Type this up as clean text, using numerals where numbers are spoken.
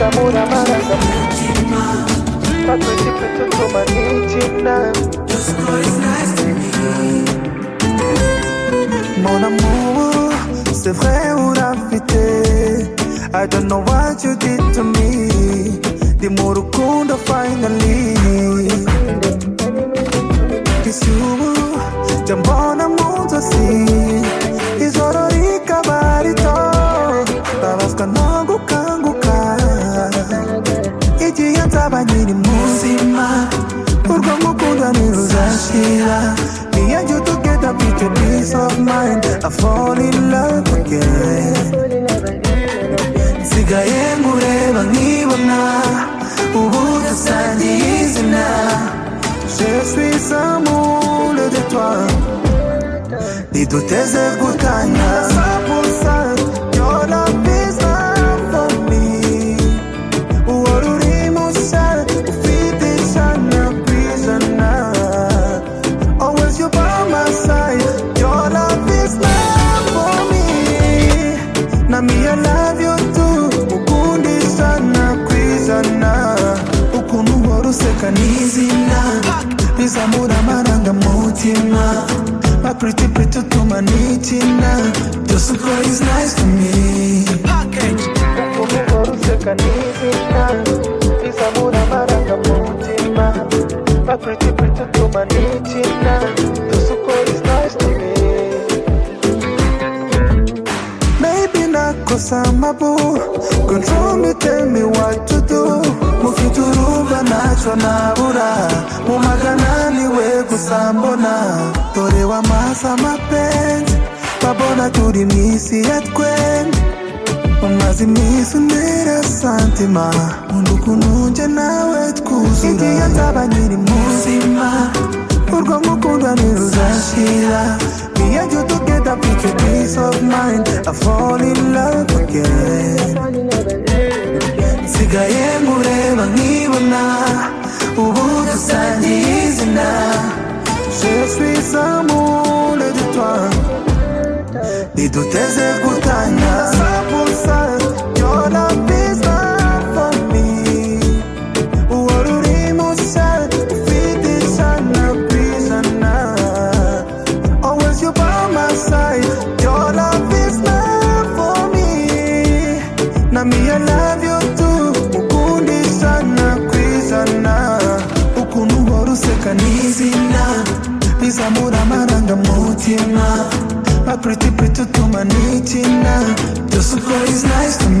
bizamura amaranga mutima Pretty pretty tuma nichina Just cause nice to me Mon amour, c'est vrai ou la vérité I don't know what you did to me Dis-moi rukundo finally It's you, jambona muzosi Izororika barito Babaswa no gukanguka Igihe nzaba nyiri muzima Urwo mukunda ntiruzashira Me and you together with a peace of mind I fall in love again Nsigaye ngureba nkibona Ubu dusangiye izina Je suis amoureux de toi Ntiduteze gutanya 100% Your love is not for me Uhora uri mushya ufite ishana kw'ijana Always you by my side Your love is not for me Na me I love you too Ukunda ishana kw'ijana Ukuntu uhora useka n'izina Bizamura amaranga mutima My pretty pretty utuma nichina Just cause it's nice to me Ukuntu uhora useka n'izina Bizamura amaranga mutima My pretty pretty utuma nichina Just cause it's nice to me Maybe nakosa mabu Control me, tell me what to do Mukiturumba nacho nabura Mumagana niwe gusambona Dore wamasa mapenzi Babona turi misi ya twembi Umaze imisi unera santima Nkunda ukuntu nje nawe twuzura Igihe nzaba nyiri muzima Urwo mukunda ntiruzashira Me and you together with a peace of mind I fall in love again Nsigaye ngureba nkibona Ubu dusangiye izina Je suis amoureux de toi Ntiduteze gutanya 100% Your love is not for me Uhora uri mushya ufite ishana kw'ijana Always you by my side Your love is not for me Na me I love you too Ukunda ishana kw'ijana Ukuntu uhora useka n'izina Bizamura amaranga mutima My pretty pretty utuma nichina Just cause it's nice to me